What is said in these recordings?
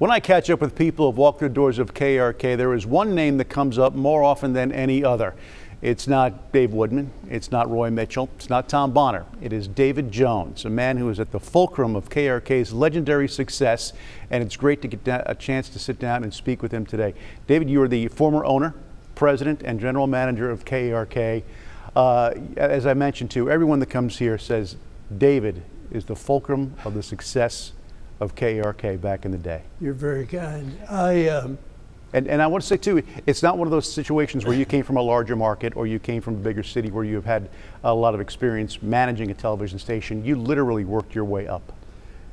When I catch up with people who've walked through the doors of KARK, there is one name that comes up more often than any other. It's not Dave Woodman, it's not Roy Mitchell, it's not Tom Bonner. It is David Jones, a man who is at the fulcrum of KARK's legendary success, and it's great to get a chance to sit down and speak with him today. David, you are the former owner, president, and general manager of KARK. As I mentioned to everyone that comes here says David is the fulcrum of the success of KARK back in the day. You're very kind. And I want to say too, it's not one of those situations where you came from a larger market or you came from a bigger city where you have had a lot of experience managing a television station. You literally worked your way up.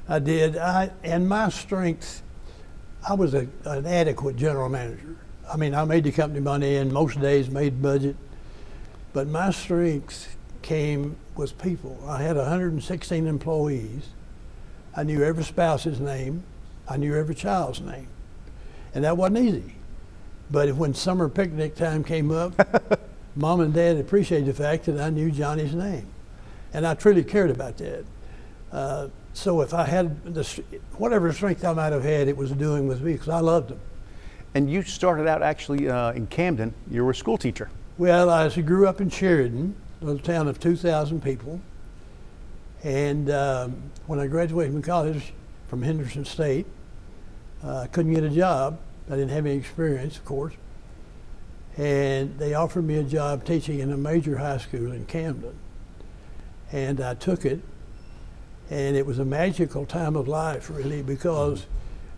I did. And my strength, I was an adequate general manager. I mean, I made the company money and most days made budget, but my strength was people. I had 116 employees. I knew every spouse's name. I knew every child's name. And that wasn't easy. But when summer picnic time came up, Mom and Dad appreciated the fact that I knew Johnny's name. And I truly cared about that. So if I had whatever strength I might have had, it was doing with me because I loved them. And you started out actually in Camden. You were a school teacher. Well, I grew up in Sheridan, a little town of 2,000 people. And when I graduated from college from Henderson State, I couldn't get a job. I didn't have any experience, of course. And they offered me a job teaching in a major high school in Camden. And I took it. And it was a magical time of life, really, because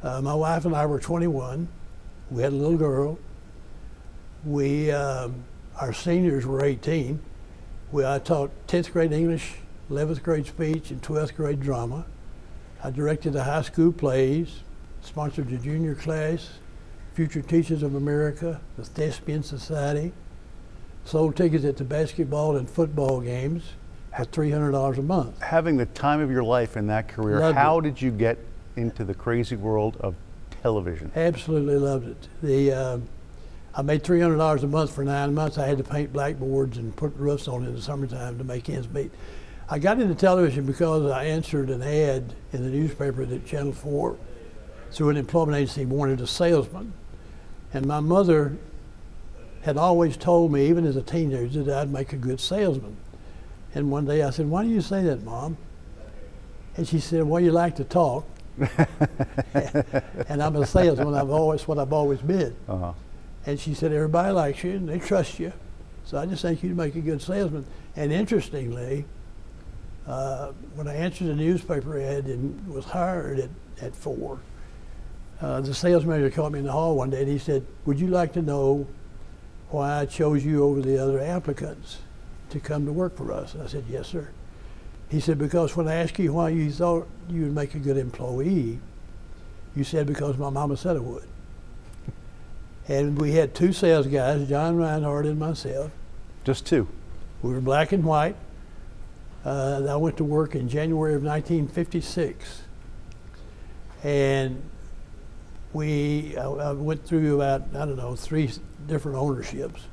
my wife and I were 21. We had a little girl. Our seniors were 18. I taught 10th grade English, 11th grade speech, and 12th grade drama. I directed the high school plays, sponsored the junior class, Future Teachers of America, the Thespian Society, sold tickets at the basketball and football games at $300 a month. Having the time of your life in that career, loved how it. Did you get into the crazy world of television? Absolutely loved it. I made $300 a month for 9 months. I had to paint blackboards and put roofs on in the summertime to make ends meet. I got into television because I answered an ad in the newspaper that Channel 4 through an employment agency wanted a salesman. And my mother had always told me, even as a teenager, that I'd make a good salesman. And one day I said, "Why do you say that, Mom?" And she said, "Well, you like to talk." And I'm a salesman. What I've always been. Uh-huh. And she said, "Everybody likes you and they trust you. So I just think you'd make a good salesman." And interestingly, when I answered the newspaper ad and was hired at 4, the sales manager called me in the hall one day and he said, "Would you like to know why I chose you over the other applicants to come to work for us?" And I said, "Yes, sir." He said, "Because when I asked you why you thought you would make a good employee, you said because my mama said I would." And we had 2 sales guys, John Reinhardt and myself. Just 2? We were black and white. I went to work in January of 1956. And I went through about, 3 different ownerships.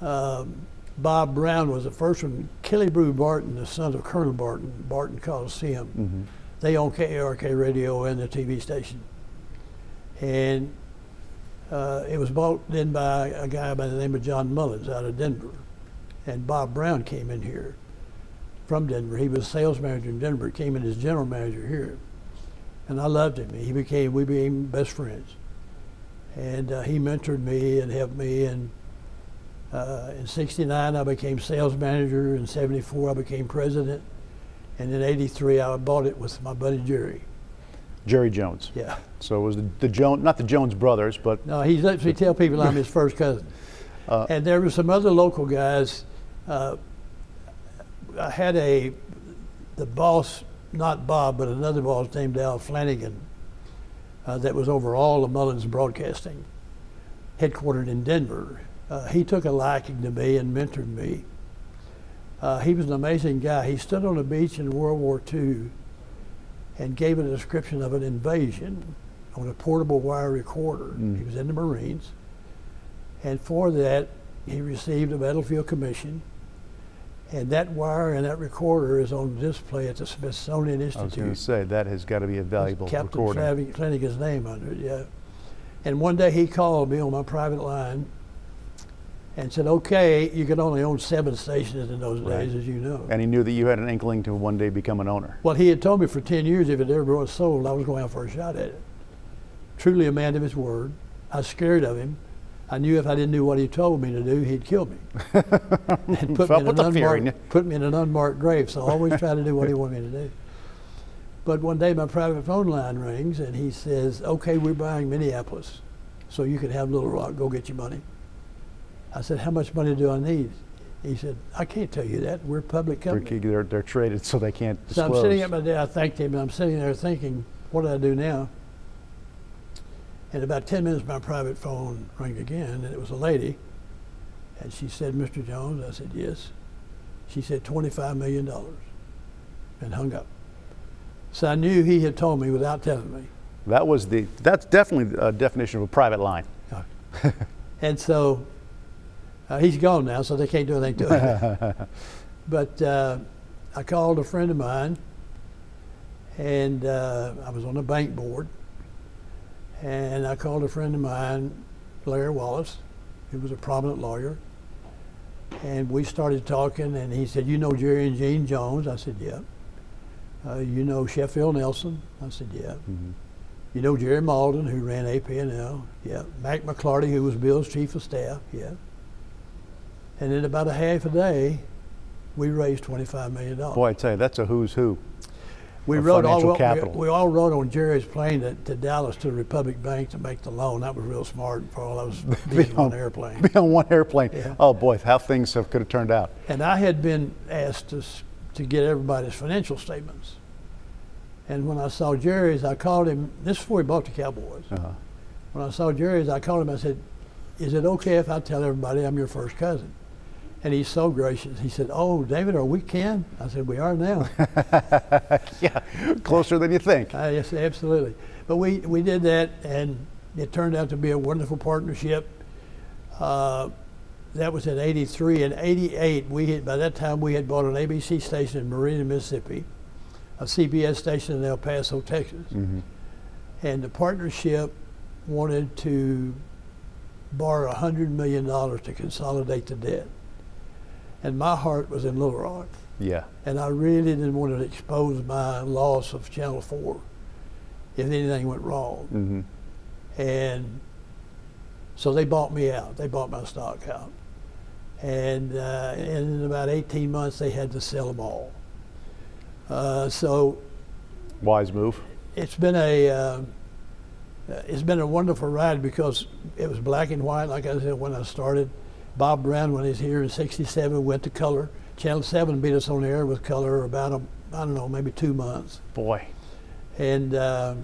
Bob Brown was the first one. Kelly Brew Barton, the son of Colonel Barton, Barton Coliseum. Mm-hmm. They own KARK Radio and the TV station. And it was bought then by a guy by the name of John Mullins out of Denver. And Bob Brown came in here from Denver. He was sales manager in Denver, came in as general manager here. And I loved him. We became best friends. And he mentored me and helped me. And in '69, I became sales manager. In '74, I became president. And in '83, I bought it with my buddy Jerry. Jerry Jones. Yeah. So it was the Jones, not the Jones brothers, but. No, he lets me tell people I'm his first cousin. And there were some other local guys. I had the boss, not Bob, but another boss named Al Flanagan that was over all of Mullins Broadcasting, headquartered in Denver. He took a liking to me and mentored me. He was an amazing guy. He stood on a beach in World War II and gave a description of an invasion on a portable wire recorder. He was in the Marines. And for that, he received a battlefield commission. And that wire and that recorder is on display at the Smithsonian Institute. I was going to say, that has got to be a valuable recording. Captain Flanagan's name under it, yeah. And one day he called me on my private line and said, okay, you could only own 7 stations in those days, as you know. And he knew that you had an inkling to one day become an owner. Well, he had told me for 10 years if it ever was sold, I was going out for a shot at it. Truly a man of his word. I was scared of him. I knew if I didn't do what he told me to do, he'd kill me. And put me in an unmarked grave, so I always try to do what he wanted me to do. But one day my private phone line rings and he says, okay, we're buying Minneapolis, so you can have Little Rock, go get your money. I said, how much money do I need? He said, I can't tell you that, we're a public company. They're traded, so they can't disclose. So I'm sitting at my desk, I thanked him, and I'm sitting there thinking, what do I do now? And about 10 minutes, my private phone rang again, and it was a lady. And she said, Mr. Jones? I said, yes. She said, $25 million, and hung up. So I knew he had told me without telling me. That's definitely a definition of a private line. And so he's gone now, so they can't do anything to him. But I called a friend of mine, and I was on the bank board. And I called a friend of mine, Larry Wallace, who was a prominent lawyer. And we started talking, and he said, you know Jerry and Gene Jones? I said, yeah. You know Sheffield Nelson? I said, yeah. Mm-hmm. You know Jerry Malden, who ran AP&L? Yeah. Mac McClarty, who was Bill's chief of staff? Yeah. And in about a half a day, we raised $25 million. Boy, I tell you, that's a who's who. We all rode on Jerry's plane to Dallas to the Republic Bank to make the loan. That was real smart for all I was being on an airplane. Be on one airplane. Yeah. Oh boy, how things could have turned out. And I had been asked to get everybody's financial statements. And when I saw Jerry's, I called him. This is before he bought the Cowboys. Uh-huh. When I saw Jerry's, I called him. I said, is it okay if I tell everybody I'm your first cousin? And he's so gracious. He said, oh, David, are we kin? I said, we are now. Yeah, closer than you think. Yes, absolutely. But we did that, and it turned out to be a wonderful partnership. That was in '83. In '88, by that time, we had bought an ABC station in Marina, Mississippi, a CBS station in El Paso, Texas. Mm-hmm. And the partnership wanted to borrow $100 million to consolidate the debt. And my heart was in Little Rock. Yeah. And I really didn't want to expose my loss of Channel 4 if anything went wrong. Mm-hmm. And so they bought me out. They bought my stock out. And in about 18 months, they had to sell them all. So wise move. It's been a wonderful ride because it was black and white, like I said, when I started. Bob Brown, when he was here in '67, went to color. Channel 7 beat us on the air with color about, maybe 2 months. Boy. And I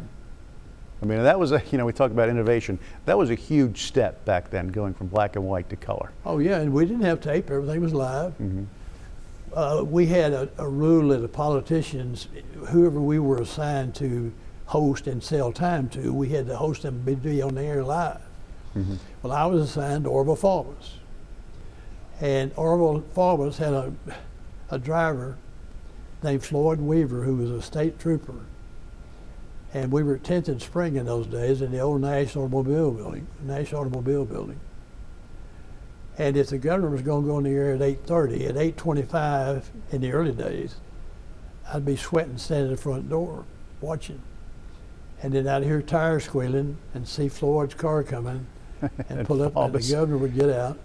mean, that was we talk about innovation. That was a huge step back then, going from black and white to color. Oh yeah, and we didn't have tape, everything was live. Mm-hmm. We had a rule that the politicians, whoever we were assigned to host and sell time to, we had to host them and be on the air live. Mm-hmm. Well, I was assigned to Orville Faubus. And Orville Faubus had a driver named Floyd Weaver, who was a state trooper. And we were at 10th and Spring in those days in the old National Automobile Building. And if the governor was going to go in the air at 8:30, at 8:25 in the early days, I'd be sweating standing at the front door watching. And then I'd hear tires squealing and see Floyd's car coming and pull up, and the governor would get out.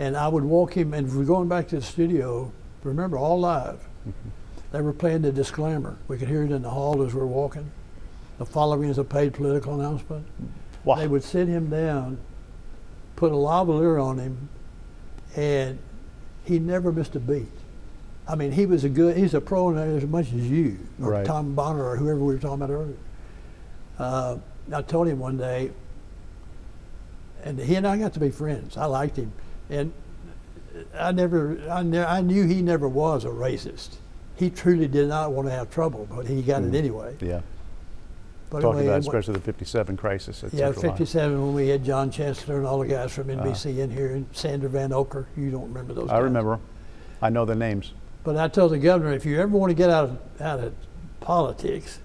And I would walk him, and we're going back to the studio, remember, all live. Mm-hmm. They were playing the disclaimer. We could hear it in the hall as we're walking. The following is a paid political announcement. Wow. They would sit him down, put a lavalier on him, and he never missed a beat. I mean, he's a pro in as much as you, or right. Tom Bonner, or whoever we were talking about earlier. I told him one day, and he and I got to be friends. I liked him. And I knew he never was a racist. He truly did not want to have trouble, but he got it anyway. Yeah. But talking about especially the '57 crisis at Central '57 Line. When we had John Chancellor and all the guys from NBC in here, and Sandra Van Oker. You don't remember those guys. I remember. I know the names. But I told the governor, if you ever want to get out of politics,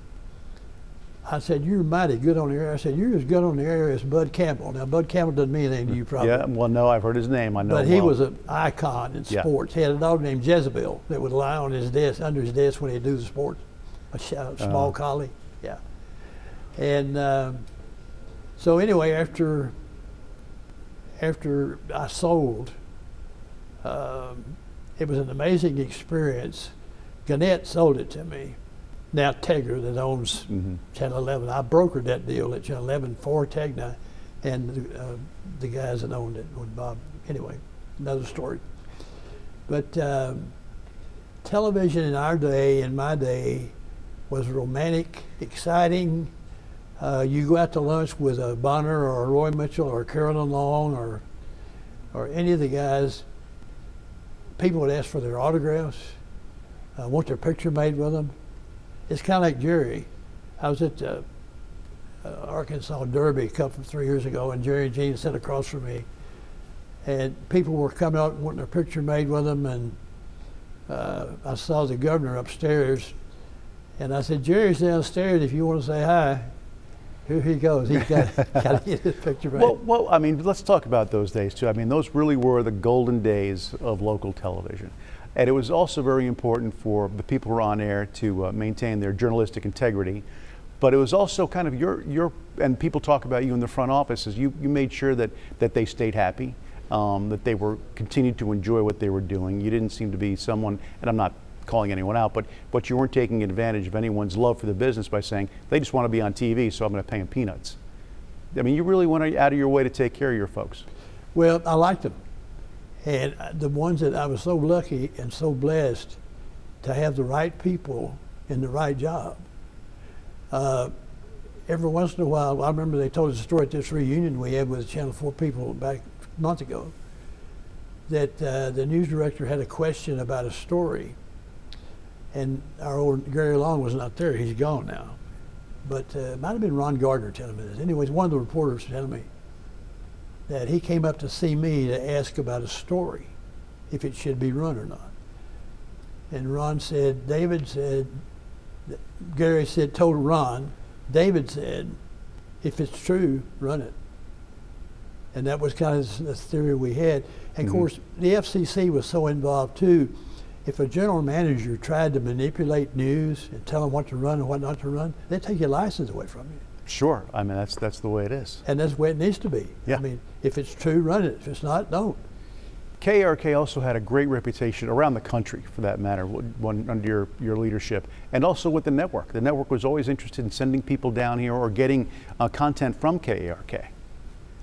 I said, you're mighty good on the air. I said, you're as good on the air as Bud Campbell. Now, Bud Campbell doesn't mean anything to you, probably. Yeah, well, no, I've heard his name. I know But him he well. was an icon in sports. He had a dog named Jezebel that would lie on his desk, under his desk when he'd do the sports. A small collie, yeah. And so anyway, after I sold, it was an amazing experience. Gannett sold it to me. Now Tegger, that owns Channel 11, I brokered that deal at Channel 11 for Tegna and the guys that owned it, with Bob. Anyway, another story. But television in our day, in my day, was romantic, exciting. You go out to lunch with a Bonner or a Roy Mitchell or Carolyn Long or any of the guys. People would ask for their autographs, want their picture made with them. It's kind of like Jerry. I was at Arkansas Derby a couple 3 years ago, and Jerry and Gene sat across from me, and people were coming out and wanting their picture made with them, and I saw the governor upstairs, and I said, Jerry's downstairs if you want to say hi. Here he goes. He's got to get his picture made. Well, I mean, let's talk about those days too. I mean, those really were the golden days of local television. And it was also very important for the people who were on air to maintain their journalistic integrity. But it was also kind of your and people talk about you in the front office, is you made sure that they stayed happy, that they were continued to enjoy what they were doing. You didn't seem to be someone, and I'm not calling anyone out, but you weren't taking advantage of anyone's love for the business by saying, they just want to be on TV, so I'm going to pay them peanuts. I mean, you really went out of your way to take care of your folks. Well, I liked them. And the ones that I was so lucky and so blessed to have the right people in the right job. Every once in a while, I remember they told us a story at this reunion we had with Channel 4 people back a month ago, that the news director had a question about a story, and our old Gary Long was not there. He's gone now. But it might have been Ron Gardner telling me this. Anyways, one of the reporters telling me that he came up to see me to ask about a story, if it should be run or not. And Ron said, Gary said, told Ron, David said, if it's true, run it. And that was kind of the theory we had. And of course, the FCC was so involved too. If a general manager tried to manipulate news and tell them what to run and what not to run, they'd take your license away from you. Sure, I mean, that's the way it is. And that's the way it needs to be. Yeah. I mean, if it's true, run it. If it's not, don't. KARK also had a great reputation around the country, for that matter, under your leadership, and also with the network. The network was always interested in sending people down here or getting content from KARK.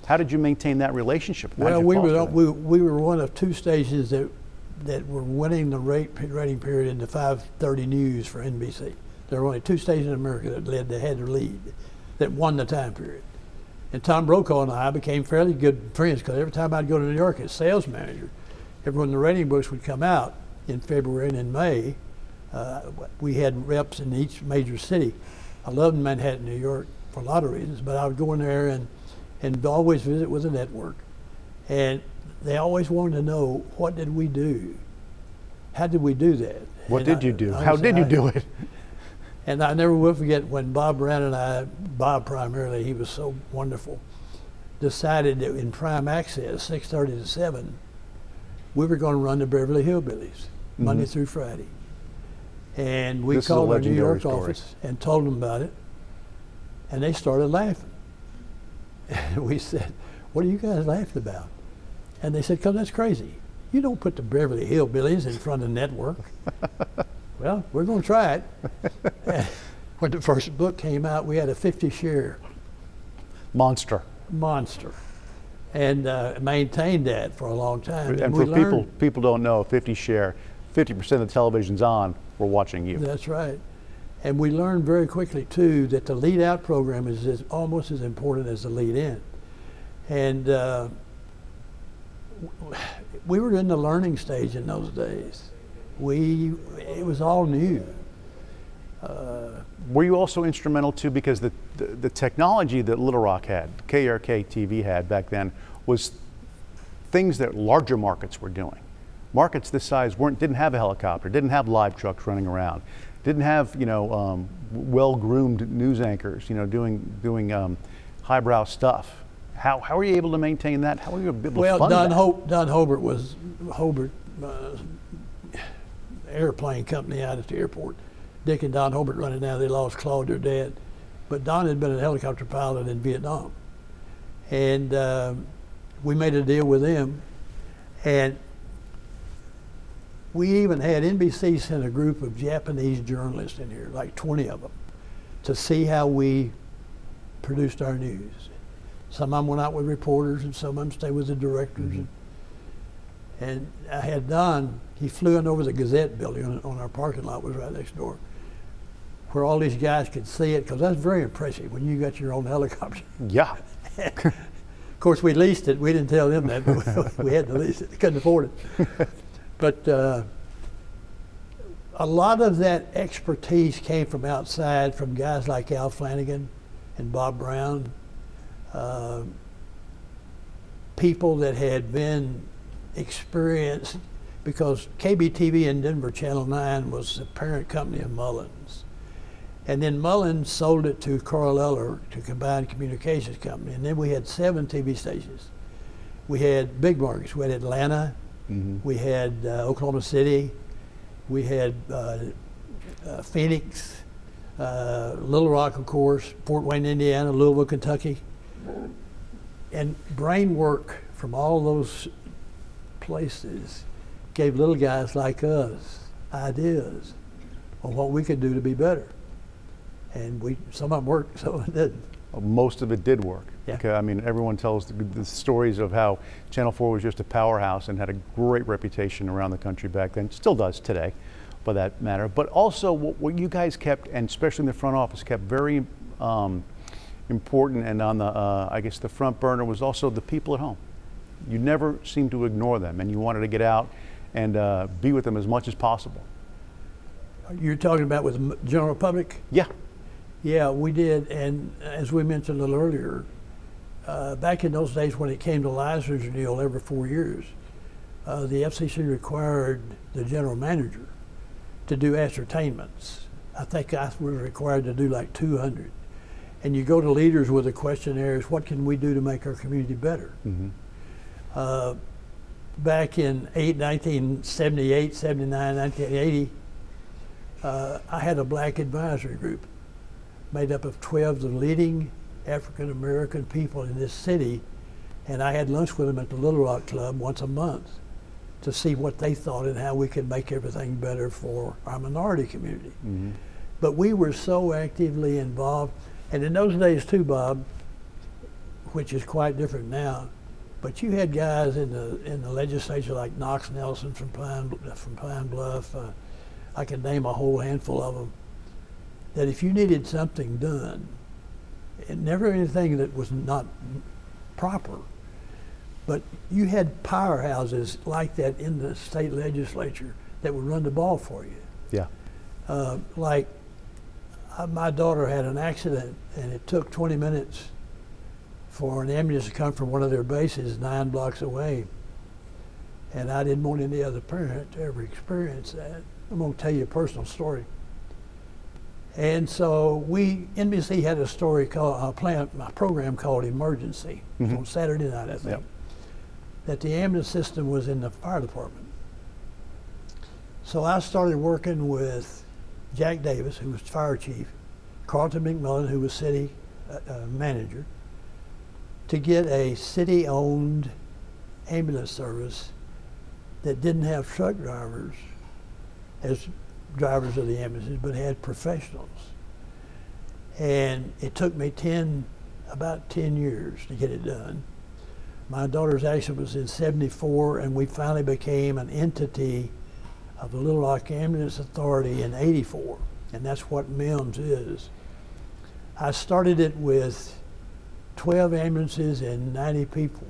How did you maintain that relationship? Well, we were one of two stations that were winning the rating period in the 5:30 news for NBC. There were only two stations in America that had the lead, that won the time period. And Tom Brokaw and I became fairly good friends, because every time I'd go to New York as sales manager, when the rating books would come out in February and in May, we had reps in each major city. I loved Manhattan, New York for a lot of reasons, but I would go in there and always visit with the network. And they always wanted to know, what did we do? How did we do that? What did you do? How did you do it? And I never will forget when Bob Brown and I, Bob primarily, he was so wonderful, decided that in prime access, 6:30 to 7, we were going to run the Beverly Hillbillies, Monday through Friday. And we called our New York office and told them about it, and they started laughing. And we said, what are you guys laughing about? And they said, because that's crazy. You don't put the Beverly Hillbillies in front of the network. Well, we're going to try it. When the first book came out, we had a 50 share. Monster. And maintained that for a long time. And for people don't know, 50 share, 50% of the television's on, we're watching you. That's right. And we learned very quickly too that the lead out program is almost as important as the lead in. And we were in the learning stage in those days. It was all new. Were you also instrumental too, because the technology that Little Rock had, KARK TV had back then, was things that larger markets were doing. markets this size didn't have a helicopter, didn't have live trucks running around, didn't have well-groomed news anchors, doing highbrow stuff. How are you able to maintain that? How are you able to fund that? Don Hobart airplane company out at the airport. Dick and Don Hobart running down. They lost Claude, their dad, but Don had been a helicopter pilot in Vietnam, and we made a deal with them, and we even had NBC sent a group of Japanese journalists in here, like 20 of them, to see how we produced our news. Some of them went out with reporters, and some of them stayed with the directors. Mm-hmm. And I had Don, he flew in over the Gazette building on our parking lot, was right next door, where all these guys could see it, because that's very impressive when you got your own helicopter. Yeah. Of course, we leased it. We didn't tell them that, but we had to lease it. Couldn't afford it. But a lot of that expertise came from outside, from guys like Al Flanagan and Bob Brown, people that had been experienced, because KBTV in Denver, Channel 9, was the parent company of Mullins. And then Mullins sold it to Carl Eller, to Combined Communications Company. And then we had 7 TV stations. We had big markets. We had Atlanta, mm-hmm. we had Oklahoma City, we had Phoenix, Little Rock, of course, Fort Wayne, Indiana, Louisville, Kentucky. And brain work from all those places gave little guys like us ideas on what we could do to be better. And some of them worked, some of them didn't. Well, most of it did work. Yeah. Okay, I mean, everyone tells the stories of how Channel 4 was just a powerhouse and had a great reputation around the country back then. Still does today, for that matter. But also, what you guys kept, and especially in the front office, kept very important, and on the, I guess, the front burner, was also the people at home. You never seemed to ignore them, and you wanted to get out and be with them as much as possible. You're talking about with the general public? Yeah. Yeah, we did, and as we mentioned a little earlier, back in those days when it came to license renewal every 4 years, the FCC required the general manager to do ascertainments. I think I was required to do like 200. And you go to leaders with the questionnaires, what can we do to make our community better? Mm-hmm. Back in 1978, 79, 1980, I had a black advisory group made up of 12 of the leading African American people in this city, and I had lunch with them at the Little Rock Club once a month to see what they thought and how we could make everything better for our minority community. Mm-hmm. But we were so actively involved, and in those days too, Bob, which is quite different now, but you had guys in the legislature like Knox Nelson from Pine Bluff. I can name a whole handful of them, that if you needed something done, and never anything that was not proper, but you had powerhouses like that in the state legislature that would run the ball for you. Yeah. My daughter had an accident, and it took 20 minutes for an ambulance to come from one of their bases 9 blocks away. And I didn't want any other parent to ever experience that. I'm going to tell you a personal story. And so NBC had a story called, a program called Emergency, mm-hmm. on Saturday night, I think, yep. that the ambulance system was in the fire department. So I started working with Jack Davis, who was fire chief, Carlton McMillan, who was city manager, to get a city-owned ambulance service that didn't have truck drivers as drivers of the ambulances, but had professionals. And it took me about 10 years to get it done. My daughter's accident was in '74, and we finally became an entity of the Little Rock Ambulance Authority in '84, and that's what MIMS is. I started it with 12 ambulances and 90 people.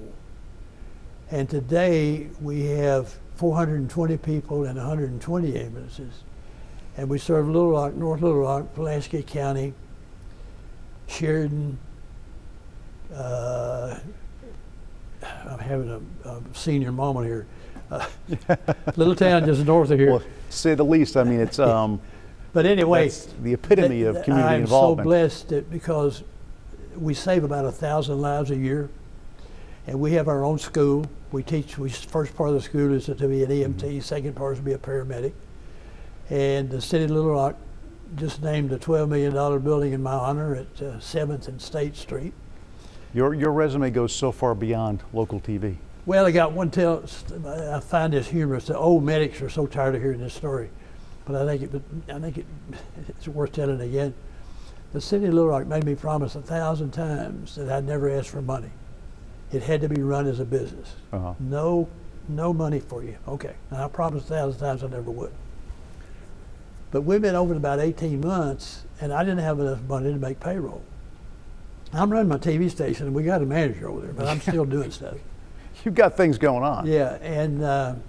And today we have 420 people and 120 ambulances. And we serve Little Rock, North Little Rock, Pulaski County, Sheridan. I'm having a senior moment here. Little town just north of here. Well, to say the least. I mean, it's But anyway, that's the epitome of community I'm involvement. so blessed because we save about 1,000 lives a year, and we have our own school. We teach. First part of the school is to be an EMT. Second part is to be a paramedic. And the city of Little Rock just named a $12 million building in my honor at 7th and State Street. Your resume goes so far beyond local TV. Well, I got one tell. I find this humorous. The old medics are so tired of hearing this story, but I think it's worth telling again. The city of Little Rock made me promise 1,000 times that I'd never ask for money. It had to be run as a business. Uh-huh. No money for you. Okay. And I promised 1,000 times I never would. But we've been over about 18 months, and I didn't have enough money to make payroll. I'm running my TV station, and we got a manager over there, but I'm still doing stuff. You've got things going on. Yeah, and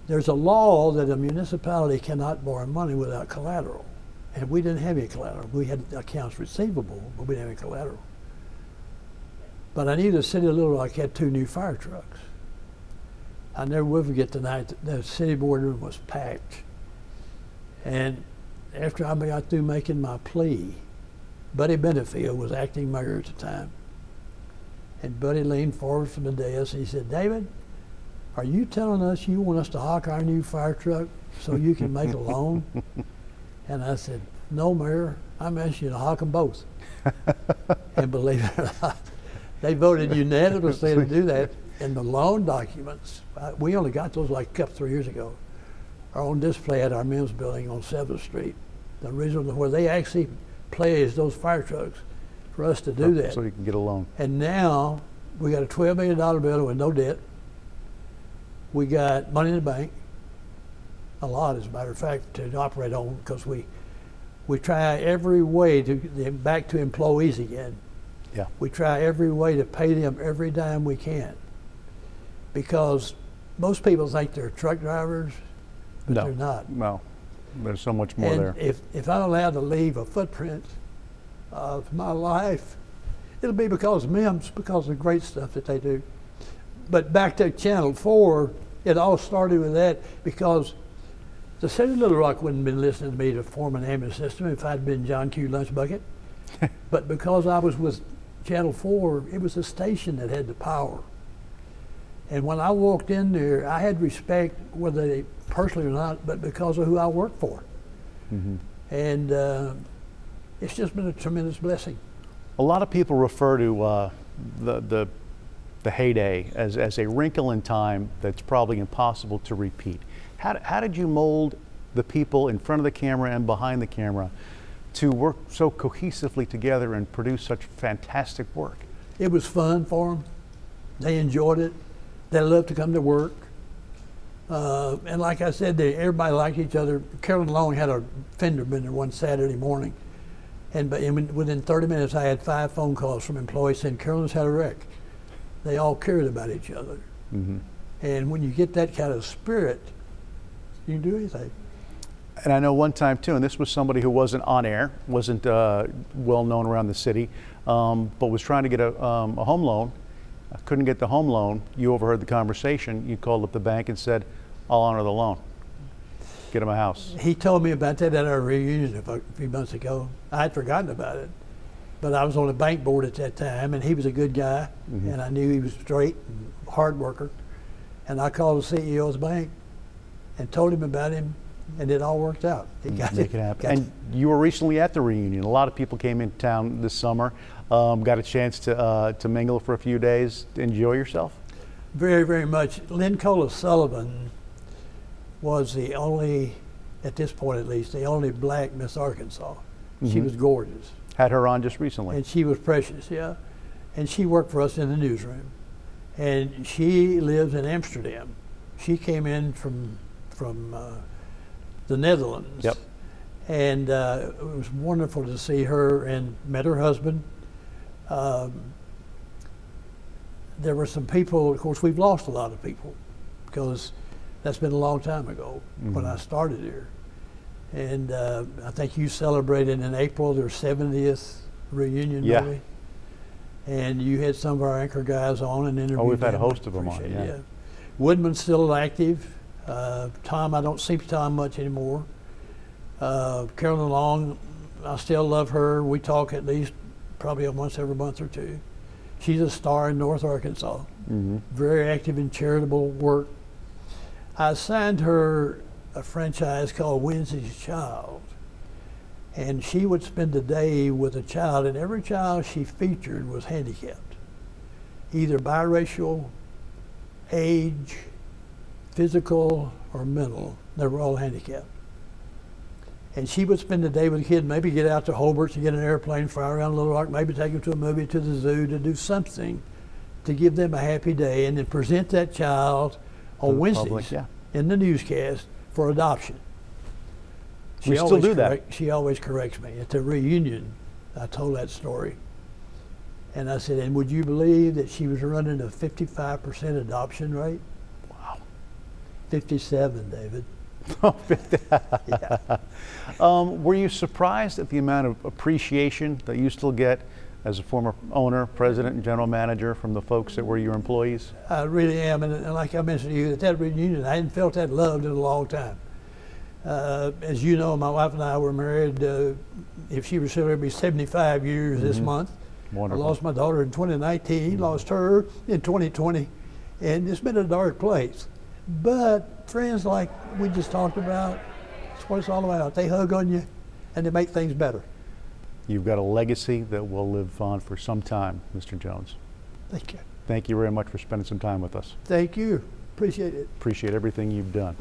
there's a law that a municipality cannot borrow money without collateral. And we didn't have any collateral. We had accounts receivable, but we didn't have any collateral. But I knew the city of Little Rock had 2 new fire trucks. I never will forget the night the city boardroom was packed. And after I got through making my plea, Buddy Benefield was acting mayor at the time. And Buddy leaned forward from the dais and he said, "David, are you telling us you want us to hawk our new fire truck so you can make a loan?" And I said, "No, Mayor, I'm asking you to hawk them both." And believe it or not, they voted unanimously to do that. And the loan documents, we only got those like a couple, 3 years ago, are on display at our Mims building on 7th Street. The original, where they actually pledged those fire trucks for us to do that. So you can get a loan. And now we got a $12 million building with no debt. We got money in the bank, a lot as a matter of fact, to operate on, because we try every way to get back to employees again. Yeah. We try every way to pay them every dime we can, because most people think they're truck drivers, but No. they're not. No, there's so much more And there. if I'm allowed to leave a footprint of my life, it'll be because of MIMS, because of the great stuff that they do. But back to Channel 4, it all started with that, because the city of Little Rock wouldn't have been listening to me to form an ambulance system if I'd been John Q. Lunchbucket. But because I was with Channel 4, it was the station that had the power. And when I walked in there, I had respect, whether they personally or not, but because of who I worked for. Mm-hmm. And it's just been a tremendous blessing. A lot of people refer to the heyday as a wrinkle in time that's probably impossible to repeat. How did you mold the people in front of the camera and behind the camera to work so cohesively together and produce such fantastic work? It was fun for them. They enjoyed it. They loved to come to work. And like I said, everybody liked each other. Carolyn Long had a fender bender one Saturday morning. And within 30 minutes, I had 5 phone calls from employees saying, "Carolyn's had a wreck." They all cared about each other. Mm-hmm. And when you get that kind of spirit, you can do anything. And I know one time too, and this was somebody who wasn't on air, wasn't well known around the city, but was trying to get a home loan. Couldn't get the home loan. You overheard the conversation. You called up the bank and said, "I'll honor the loan. Get him a house." He told me about that at our reunion a few months ago. I had forgotten about it, but I was on the bank board at that time, and he was a good guy, Mm-hmm. and I knew he was straight and hard worker. And I called the CEO of the bank and told him about him, and it all worked out. He got Make it happen. And you were recently at the reunion. A lot of people came into town this summer, got a chance to mingle for a few days. Enjoy yourself? Very, very much. Lynn Cola Sullivan was the only, at this point at least, the only black Miss Arkansas. She Mm-hmm. was gorgeous. Had her on just recently. And she was precious, yeah. And she worked for us in the newsroom. And she lives in Amsterdam. She came in from the Netherlands. Yep. And it was wonderful to see her, and met her husband. There were some people, of course, we've lost a lot of people, because that's been a long time ago when I started here. And I think you celebrated in April their 70th reunion, Yeah. maybe? And you had some of our anchor guys on and interviewed them. we've had a host of them on, Appreciate it, yeah. Woodman's still active. Tom, I don't see Tom much anymore. Carolyn Long, I still love her. We talk at least probably once every month or two. She's a star in North Arkansas. Mm-hmm. Very active in charitable work. I assigned her a franchise called Wednesday's Child. And she would spend a day with a child, and every child she featured was handicapped, either biracial, age, physical, or mental. They were all handicapped. And she would spend a day with a kid, maybe get out to Hobart to get an airplane, fly around Little Rock, maybe take them to a movie, to the zoo, to do something to give them a happy day, and then present that child on Wednesdays public, yeah. in the newscast for adoption. We still do that. She always corrects me. At the reunion, I told that story. And I said, and would you believe that she was running a 55% adoption rate? Wow. 57, David. Yeah. Were you surprised at the amount of appreciation that you still get as a former owner, president, and general manager from the folks that were your employees? I really am. And like I mentioned to you, at that reunion, I hadn't felt that loved in a long time. As you know, my wife and I were married, if she was still there, it'd be 75 years this month. Wonderful. I lost my daughter in 2019, lost her in 2020, and it's been a dark place. But friends like we just talked about, that's what it's all about. They hug on you and they make things better. You've got a legacy that will live on for some time, Mr. Jones. Thank you. Thank you very much for spending some time with us. Thank you. Appreciate it. Appreciate everything you've done.